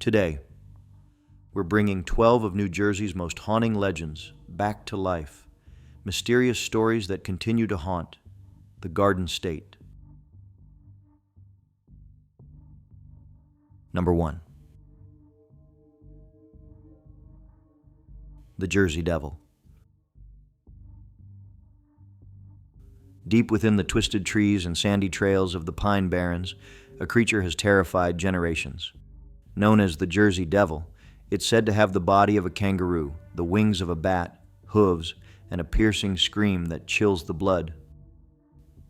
Today, we're bringing 12 of New Jersey's most haunting legends back to life. Mysterious stories that continue to haunt the Garden State. Number 1. The Jersey Devil. Deep within the twisted trees and sandy trails of the pine barrens, a creature has terrified generations. Known as the Jersey Devil, it's said to have the body of a kangaroo, the wings of a bat, hooves, and a piercing scream that chills the blood.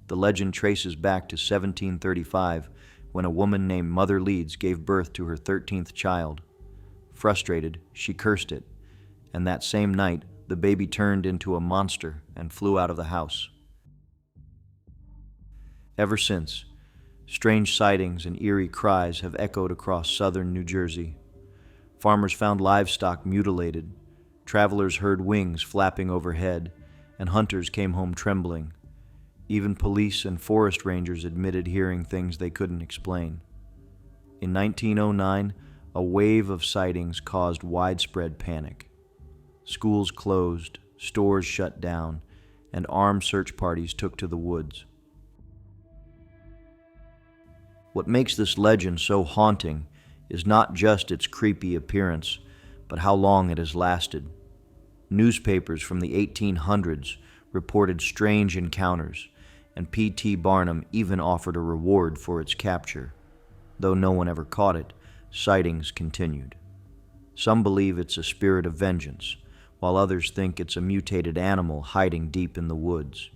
The legend traces back to 1735, when a woman named Mother Leeds gave birth to her 13th child. Frustrated, she cursed it, and that same night, the baby turned into a monster and flew out of the house. Ever since, strange sightings and eerie cries have echoed across southern New Jersey. Farmers found livestock mutilated, travelers heard wings flapping overhead, and hunters came home trembling. Even police and forest rangers admitted hearing things they couldn't explain. In 1909, a wave of sightings caused widespread panic. Schools closed, stores shut down, and armed search parties took to the woods. What makes this legend so haunting is not just its creepy appearance, but how long it has lasted. Newspapers from the 1800s reported strange encounters, and P.T. Barnum even offered a reward for its capture. Though no one ever caught it, sightings continued. Some believe it's a spirit of vengeance, while others think it's a mutated animal hiding deep in the woods.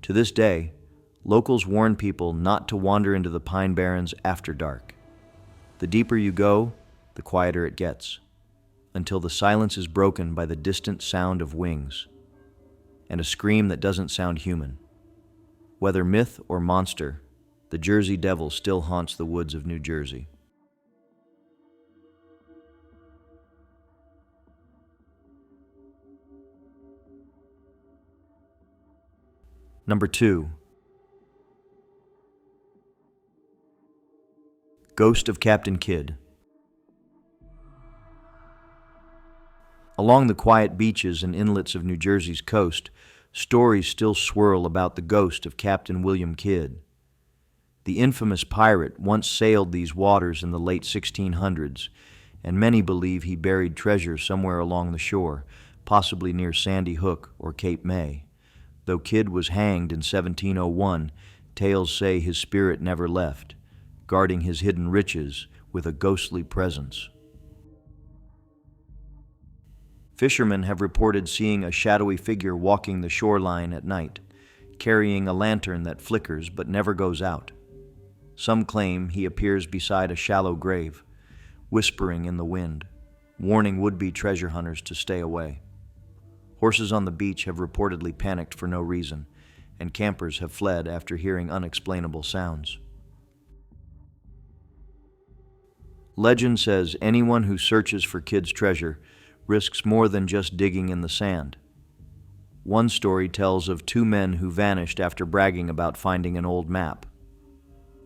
To this day, locals warn people not to wander into the pine barrens after dark. The deeper you go, the quieter it gets, until the silence is broken by the distant sound of wings, and a scream that doesn't sound human. Whether myth or monster, the Jersey Devil still haunts the woods of New Jersey. Number 2. Ghost of Captain Kidd. Along the quiet beaches and inlets of New Jersey's coast, stories still swirl about the ghost of Captain William Kidd. The infamous pirate once sailed these waters in the late 1600s, and many believe he buried treasure somewhere along the shore, possibly near Sandy Hook or Cape May. Though Kidd was hanged in 1701, tales say his spirit never left, guarding his hidden riches with a ghostly presence. Fishermen have reported seeing a shadowy figure walking the shoreline at night, carrying a lantern that flickers but never goes out. Some claim he appears beside a shallow grave, whispering in the wind, warning would-be treasure hunters to stay away. Horses on the beach have reportedly panicked for no reason, and campers have fled after hearing unexplainable sounds. Legend says anyone who searches for Kidd's treasure risks more than just digging in the sand. One story tells of 2 men who vanished after bragging about finding an old map.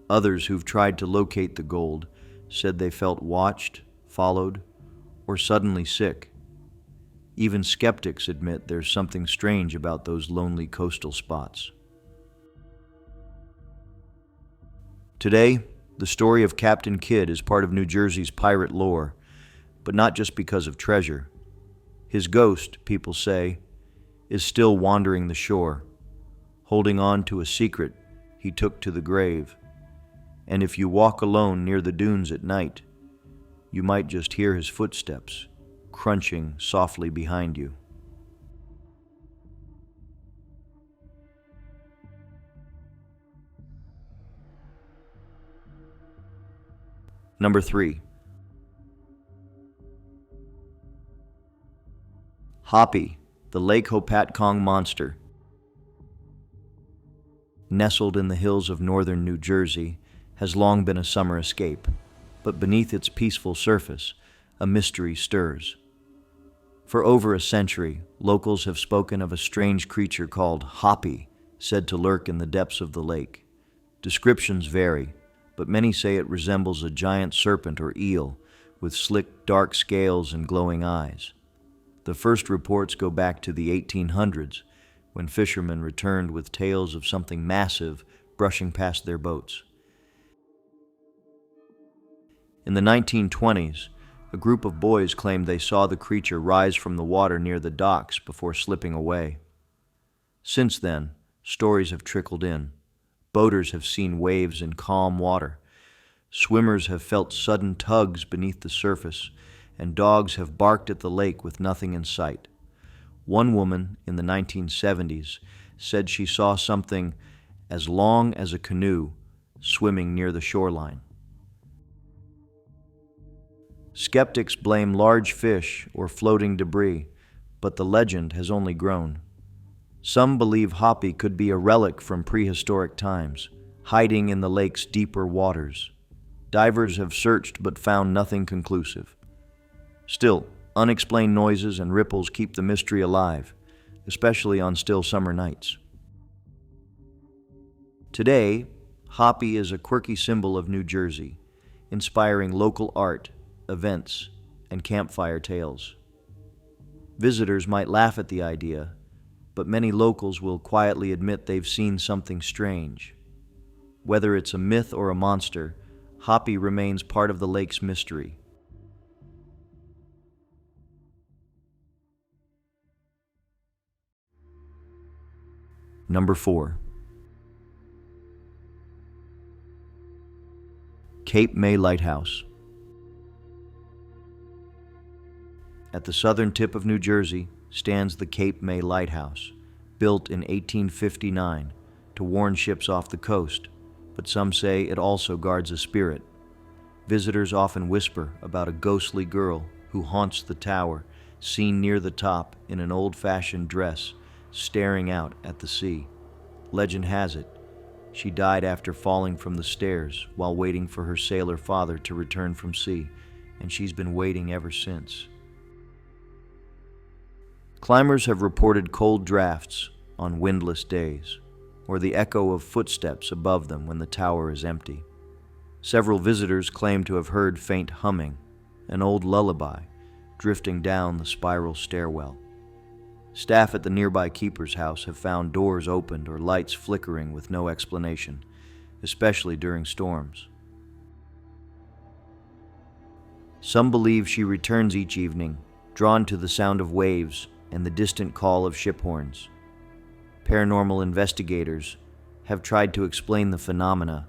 Others who've tried to locate the gold said they felt watched, followed, or suddenly sick. Even skeptics admit there's something strange about those lonely coastal spots. Today, the story of Captain Kidd is part of New Jersey's pirate lore, but not just because of treasure. His ghost, people say, is still wandering the shore, holding on to a secret he took to the grave. And if you walk alone near the dunes at night, you might just hear his footsteps crunching softly behind you. Number 3. Hoppy, the Lake Hopatcong monster. Nestled in the hills of northern New Jersey, has long been a summer escape, but beneath its peaceful surface, a mystery stirs. For over a century, locals have spoken of a strange creature called Hoppy, said to lurk in the depths of the lake. Descriptions vary, but many say it resembles a giant serpent or eel with slick, dark scales and glowing eyes. The first reports go back to the 1800s, when fishermen returned with tales of something massive brushing past their boats. In the 1920s, a group of boys claimed they saw the creature rise from the water near the docks before slipping away. Since then, stories have trickled in. Boaters have seen waves in calm water. Swimmers have felt sudden tugs beneath the surface, and dogs have barked at the lake with nothing in sight. One woman in the 1970s said she saw something as long as a canoe swimming near the shoreline. Skeptics blame large fish or floating debris, but the legend has only grown. Some believe Hopi could be a relic from prehistoric times, hiding in the lake's deeper waters. Divers have searched but found nothing conclusive. Still, unexplained noises and ripples keep the mystery alive, especially on still summer nights. Today, Hopi is a quirky symbol of New Jersey, inspiring local art, events, and campfire tales. Visitors might laugh at the idea, but many locals will quietly admit they've seen something strange. Whether it's a myth or a monster, Hopi remains part of the lake's mystery. Number 4. Cape May Lighthouse. At the southern tip of New Jersey stands the Cape May Lighthouse, built in 1859 to warn ships off the coast, but some say it also guards a spirit. Visitors often whisper about a ghostly girl who haunts the tower, seen near the top in an old-fashioned dress, staring out at the sea. Legend has it, she died after falling from the stairs while waiting for her sailor father to return from sea, and she's been waiting ever since. Climbers have reported cold drafts on windless days, or the echo of footsteps above them when the tower is empty. Several visitors claim to have heard faint humming, an old lullaby, drifting down the spiral stairwell. Staff at the nearby keeper's house have found doors opened or lights flickering with no explanation, especially during storms. Some believe she returns each evening, drawn to the sound of waves and the distant call of ship horns. Paranormal investigators have tried to explain the phenomena,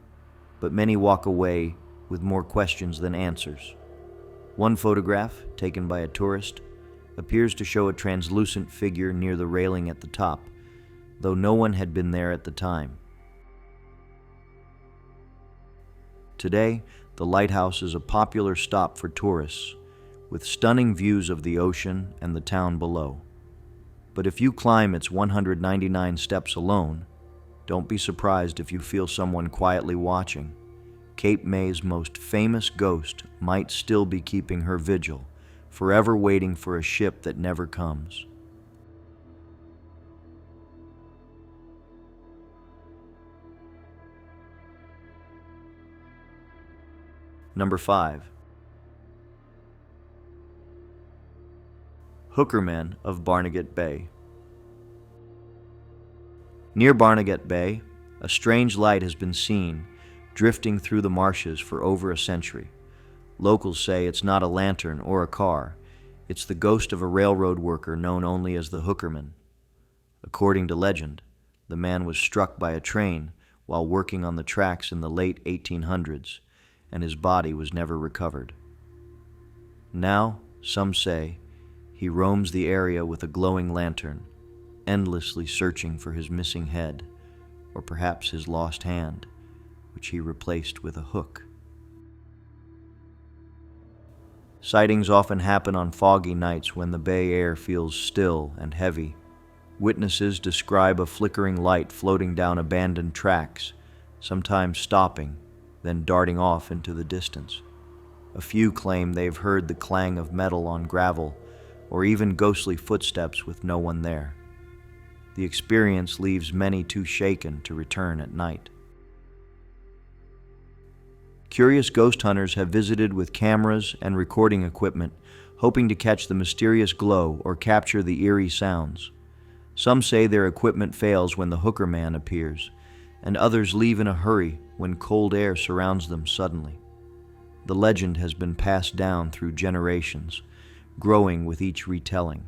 but many walk away with more questions than answers. One photograph, taken by a tourist, appears to show a translucent figure near the railing at the top, though no one had been there at the time. Today, the lighthouse is a popular stop for tourists, with stunning views of the ocean and the town below. But if you climb its 199 steps alone, don't be surprised if you feel someone quietly watching. Cape May's most famous ghost might still be keeping her vigil, forever waiting for a ship that never comes. Number 5. Hookermen of Barnegat Bay. Near Barnegat Bay, a strange light has been seen drifting through the marshes for over a century. Locals say it's not a lantern or a car. It's the ghost of a railroad worker known only as the Hookerman. According to legend, the man was struck by a train while working on the tracks in the late 1800s, and his body was never recovered. Now, some say, he roams the area with a glowing lantern, endlessly searching for his missing head, or perhaps his lost hand, which he replaced with a hook. Sightings often happen on foggy nights when the bay air feels still and heavy. Witnesses describe a flickering light floating down abandoned tracks, sometimes stopping, then darting off into the distance. A few claim they've heard the clang of metal on gravel, or even ghostly footsteps with no one there. The experience leaves many too shaken to return at night. Curious ghost hunters have visited with cameras and recording equipment, hoping to catch the mysterious glow or capture the eerie sounds. Some say their equipment fails when the hooker man appears, and others leave in a hurry when cold air surrounds them suddenly. The legend has been passed down through generations, growing with each retelling.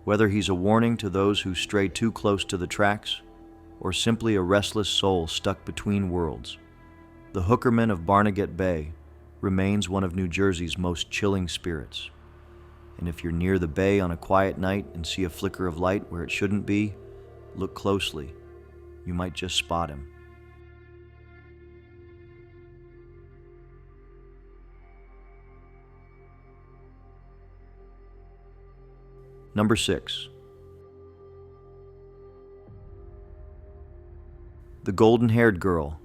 Whether he's a warning to those who stray too close to the tracks, or simply a restless soul stuck between worlds, the hookerman of Barnegat Bay remains one of New Jersey's most chilling spirits. And if you're near the bay on a quiet night and see a flicker of light where it shouldn't be, look closely. You might just spot him. Number 6. The golden-haired girl.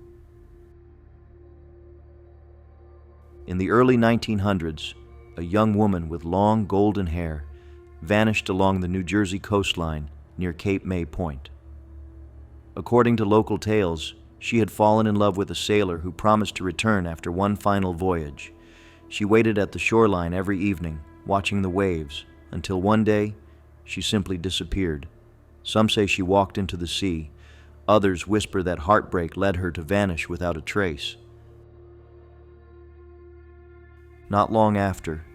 In the early 1900s, a young woman with long golden hair vanished along the New Jersey coastline near Cape May Point. According to local tales, she had fallen in love with a sailor who promised to return after one final voyage. She waited at the shoreline every evening, watching the waves, until one day she simply disappeared. Some say she walked into the sea. Others whisper that heartbreak led her to vanish without a trace. Not long after,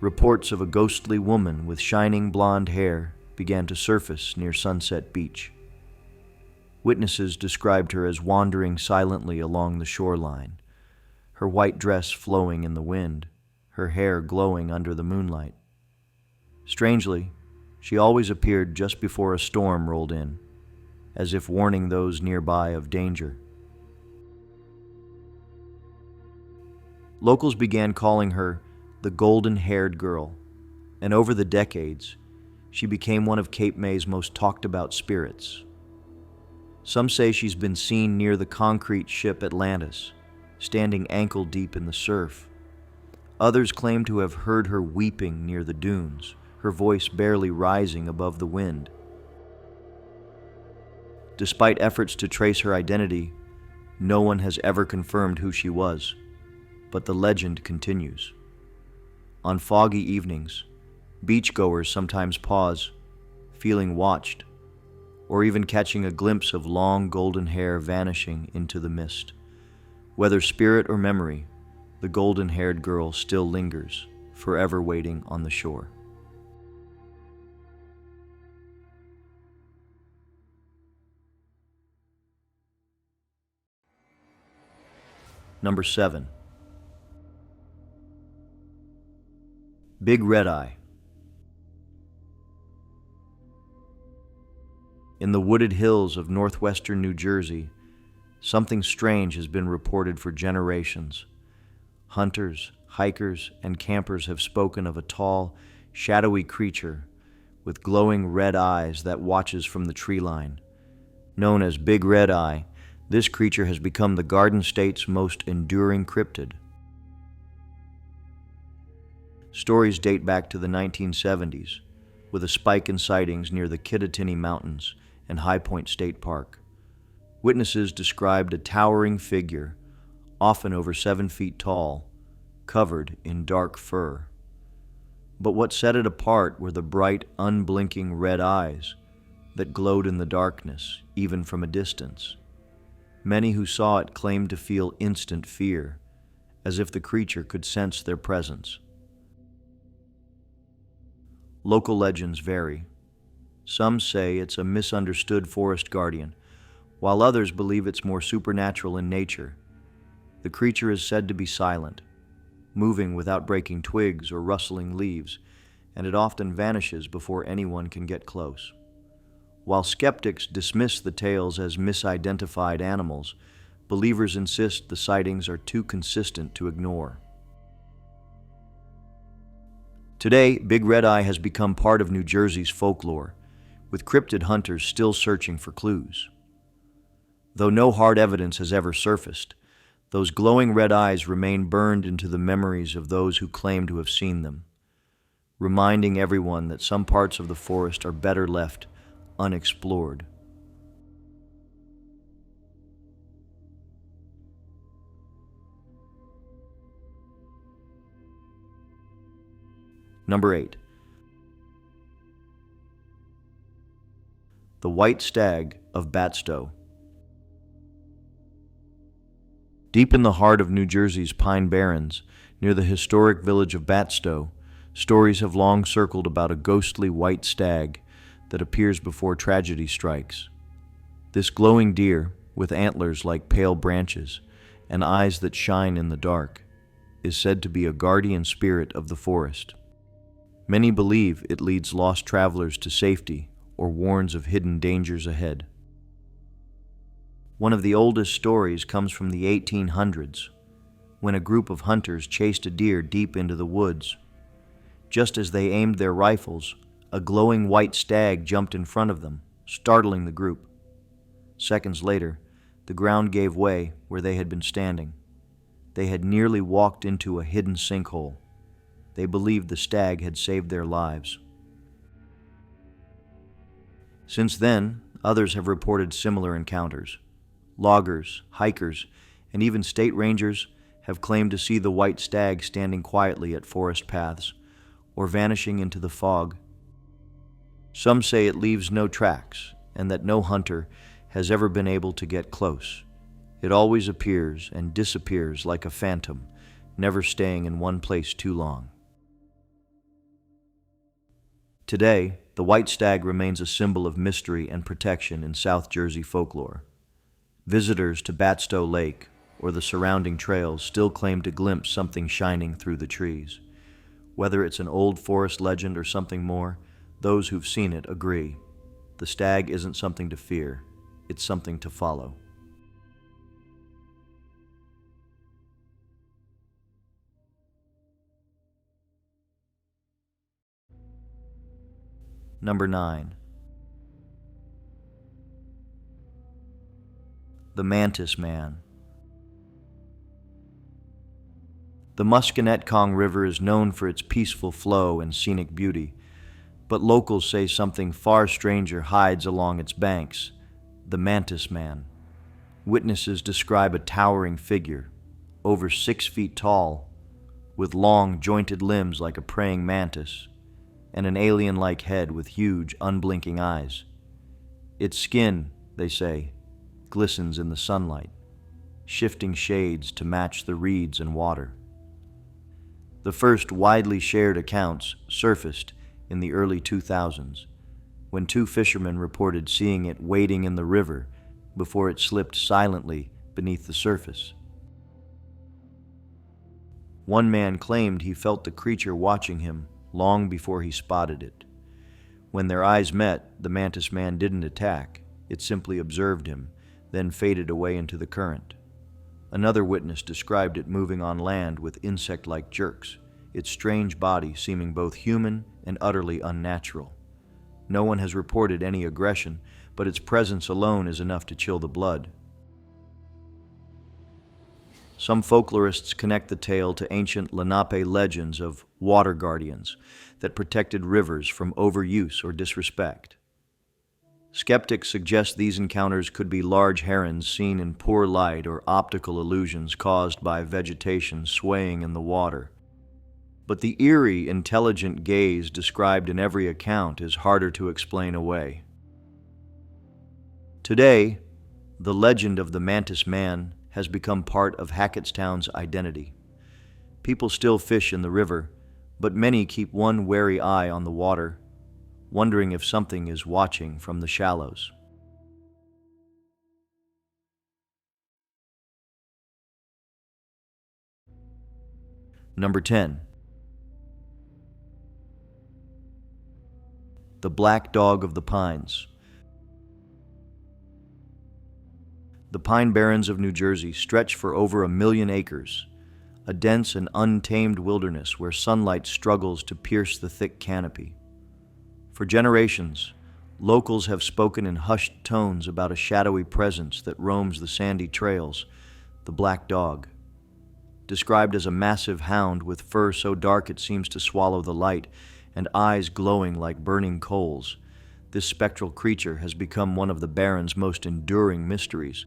reports of a ghostly woman with shining blonde hair began to surface near Sunset Beach. Witnesses described her as wandering silently along the shoreline, her white dress flowing in the wind, her hair glowing under the moonlight. Strangely, she always appeared just before a storm rolled in, as if warning those nearby of danger. Locals began calling her the golden-haired girl, and over the decades, she became one of Cape May's most talked-about spirits. Some say she's been seen near the concrete ship Atlantis, standing ankle-deep in the surf. Others claim to have heard her weeping near the dunes, her voice barely rising above the wind. Despite efforts to trace her identity, no one has ever confirmed who she was, but the legend continues. On foggy evenings, beachgoers sometimes pause, feeling watched, or even catching a glimpse of long golden hair vanishing into the mist. Whether spirit or memory, the golden-haired girl still lingers, forever waiting on the shore. Number 7. Big Red Eye. In the wooded hills of northwestern New Jersey, something strange has been reported for generations. Hunters, hikers, and campers have spoken of a tall, shadowy creature with glowing red eyes that watches from the tree line. Known as Big Red Eye, this creature has become the Garden State's most enduring cryptid. Stories date back to the 1970s, with a spike in sightings near the Kittatinny Mountains and High Point State Park. Witnesses described a towering figure, often over 7 feet tall, covered in dark fur. But what set it apart were the bright, unblinking red eyes that glowed in the darkness, even from a distance. Many who saw it claimed to feel instant fear, as if the creature could sense their presence. Local legends vary. Some say it's a misunderstood forest guardian, while others believe it's more supernatural in nature. The creature is said to be silent, moving without breaking twigs or rustling leaves, and it often vanishes before anyone can get close. While skeptics dismiss the tales as misidentified animals, believers insist the sightings are too consistent to ignore. Today, Big Red Eye has become part of New Jersey's folklore, with cryptid hunters still searching for clues. Though no hard evidence has ever surfaced, those glowing red eyes remain burned into the memories of those who claim to have seen them, reminding everyone that some parts of the forest are better left unexplored. Number 8. The White Stag of Batstow. Deep in the heart of New Jersey's Pine Barrens, near the historic village of Batstow, stories have long circled about a ghostly white stag that appears before tragedy strikes. This glowing deer, with antlers like pale branches and eyes that shine in the dark, is said to be a guardian spirit of the forest. Many believe it leads lost travelers to safety or warns of hidden dangers ahead. One of the oldest stories comes from the 1800s, when a group of hunters chased a deer deep into the woods. Just as they aimed their rifles, a glowing white stag jumped in front of them, startling the group. Seconds later, the ground gave way where they had been standing. They had nearly walked into a hidden sinkhole. They believed the stag had saved their lives. Since then, others have reported similar encounters. Loggers, hikers, and even state rangers have claimed to see the white stag standing quietly at forest paths or vanishing into the fog. Some say it leaves no tracks and that no hunter has ever been able to get close. It always appears and disappears like a phantom, never staying in one place too long. Today, the white stag remains a symbol of mystery and protection in South Jersey folklore. Visitors to Batstow Lake or the surrounding trails still claim to glimpse something shining through the trees. Whether it's an old forest legend or something more, those who've seen it agree. The stag isn't something to fear, it's something to follow. Number 9. The Mantis Man. The Musconetcong River is known for its peaceful flow and scenic beauty, but locals say something far stranger hides along its banks, the Mantis Man. Witnesses describe a towering figure, over 6 feet tall, with long, jointed limbs like a praying mantis, and an alien-like head with huge, unblinking eyes. Its skin, they say, glistens in the sunlight, shifting shades to match the reeds and water. The first widely shared accounts surfaced in the early 2000s, when 2 fishermen reported seeing it wading in the river before it slipped silently beneath the surface. One man claimed he felt the creature watching him long before he spotted it. When their eyes met, the Mantis Man didn't attack. It simply observed him, then faded away into the current. Another witness described it moving on land with insect-like jerks, its strange body seeming both human and utterly unnatural. No one has reported any aggression, but its presence alone is enough to chill the blood. Some folklorists connect the tale to ancient Lenape legends of water guardians that protected rivers from overuse or disrespect. Skeptics suggest these encounters could be large herons seen in poor light or optical illusions caused by vegetation swaying in the water. But the eerie, intelligent gaze described in every account is harder to explain away. Today, the legend of the Mantis Man has become part of Hackettstown's identity. People still fish in the river, but many keep one wary eye on the water, wondering if something is watching from the shallows. Number 10. The Black Dog of the Pines. The Pine Barrens of New Jersey stretch for over 1 million acres, a dense and untamed wilderness where sunlight struggles to pierce the thick canopy. For generations, locals have spoken in hushed tones about a shadowy presence that roams the sandy trails, the Black Dog. Described as a massive hound with fur so dark it seems to swallow the light and eyes glowing like burning coals, this spectral creature has become one of the Barrens' most enduring mysteries.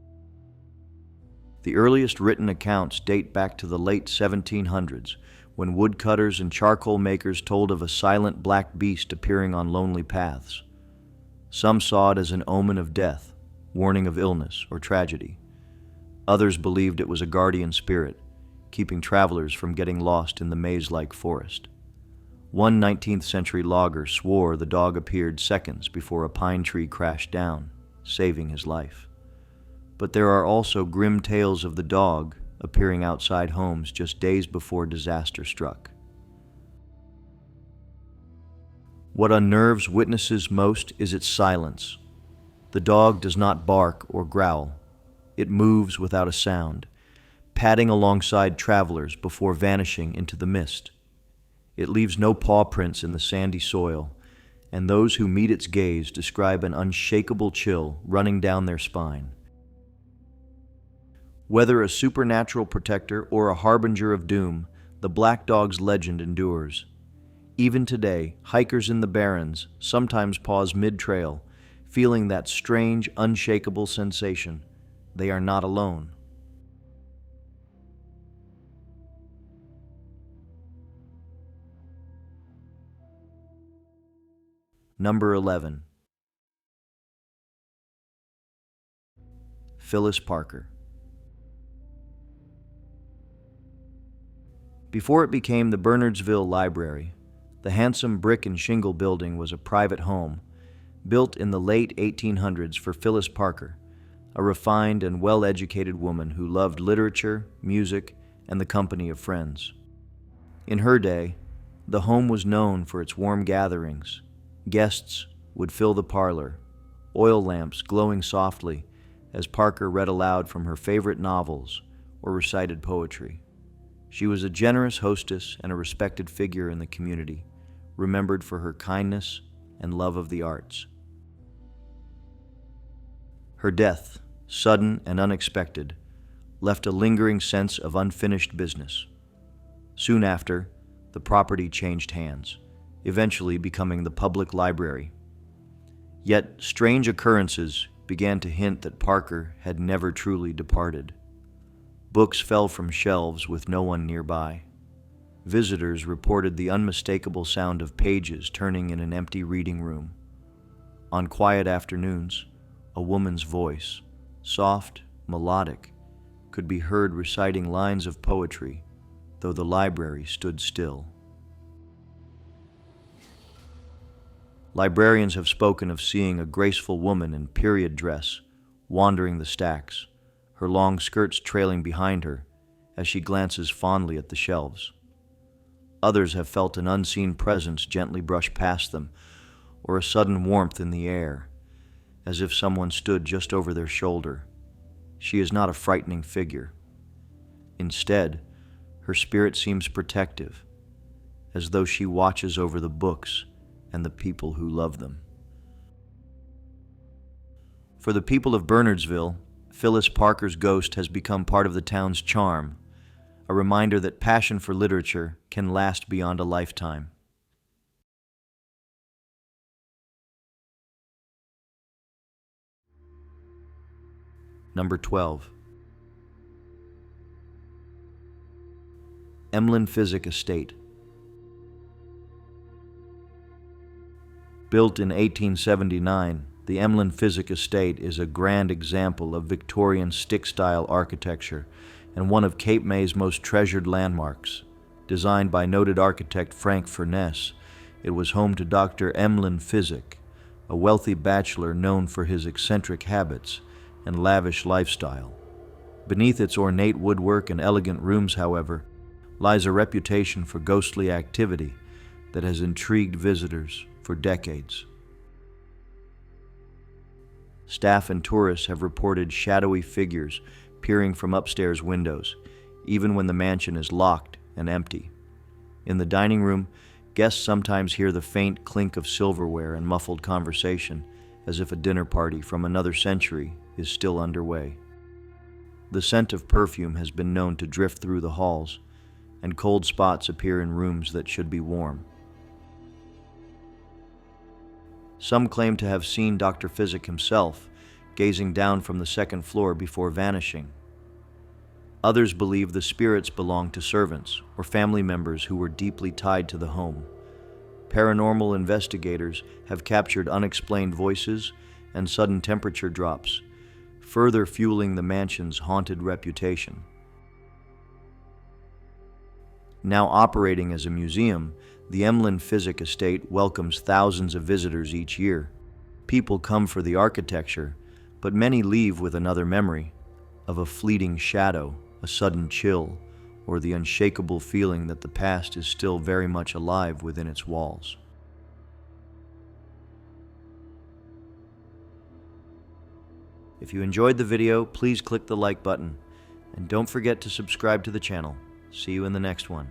The earliest written accounts date back to the late 1700s, when woodcutters and charcoal makers told of a silent black beast appearing on lonely paths. Some saw it as an omen of death, warning of illness or tragedy. Others believed it was a guardian spirit, keeping travelers from getting lost in the maze-like forest. One 19th century logger swore the dog appeared seconds before a pine tree crashed down, saving his life. But there are also grim tales of the dog appearing outside homes just days before disaster struck. What unnerves witnesses most is its silence. The dog does not bark or growl. It moves without a sound, padding alongside travelers before vanishing into the mist. It leaves no paw prints in the sandy soil, and those who meet its gaze describe an unshakable chill running down their spine. Whether a supernatural protector or a harbinger of doom, the black dog's legend endures. Even today, hikers in the barrens sometimes pause mid-trail, feeling that strange, unshakable sensation. They are not alone. Number 11. Phyllis Parker. Before it became the Bernardsville Library, the handsome brick and shingle building was a private home, built in the late 1800s for Phyllis Parker, a refined and well-educated woman who loved literature, music, and the company of friends. In her day, the home was known for its warm gatherings. Guests would fill the parlor, oil lamps glowing softly as Parker read aloud from her favorite novels or recited poetry. She was a generous hostess and a respected figure in the community, remembered for her kindness and love of the arts. Her death, sudden and unexpected, left a lingering sense of unfinished business. Soon after, the property changed hands, eventually becoming the public library. Yet strange occurrences began to hint that Parker had never truly departed. Books fell from shelves with no one nearby. Visitors reported the unmistakable sound of pages turning in an empty reading room. On quiet afternoons, a woman's voice, soft, melodic, could be heard reciting lines of poetry, though the library stood still. Librarians have spoken of seeing a graceful woman in period dress wandering the stacks, her long skirts trailing behind her as she glances fondly at the shelves. Others have felt an unseen presence gently brush past them, or a sudden warmth in the air, as if someone stood just over their shoulder. She is not a frightening figure. Instead, her spirit seems protective, as though she watches over the books and the people who love them. For the people of Bernardsville, Phyllis Parker's ghost has become part of the town's charm, a reminder that passion for literature can last beyond a lifetime. Number 12. Emlyn Physic Estate. Built in 1879, the Emlyn Physic Estate is a grand example of Victorian stick-style architecture and one of Cape May's most treasured landmarks. Designed by noted architect Frank Furness, it was home to Dr. Emlyn Physic, a wealthy bachelor known for his eccentric habits and lavish lifestyle. Beneath its ornate woodwork and elegant rooms, however, lies a reputation for ghostly activity that has intrigued visitors for decades. Staff and tourists have reported shadowy figures peering from upstairs windows, even when the mansion is locked and empty. In the dining room, guests sometimes hear the faint clink of silverware and muffled conversation, as if a dinner party from another century is still underway. The scent of perfume has been known to drift through the halls, and cold spots appear in rooms that should be warm. Some claim to have seen Dr. Physic himself, gazing down from the second floor before vanishing. Others believe the spirits belong to servants or family members who were deeply tied to the home. Paranormal investigators have captured unexplained voices and sudden temperature drops, further fueling the mansion's haunted reputation. Now operating as a museum, the Emlyn Physic Estate welcomes thousands of visitors each year. People come for the architecture, but many leave with another memory of a fleeting shadow, a sudden chill, or the unshakable feeling that the past is still very much alive within its walls. If you enjoyed the video, please click the like button, and don't forget to subscribe to the channel. See you in the next one.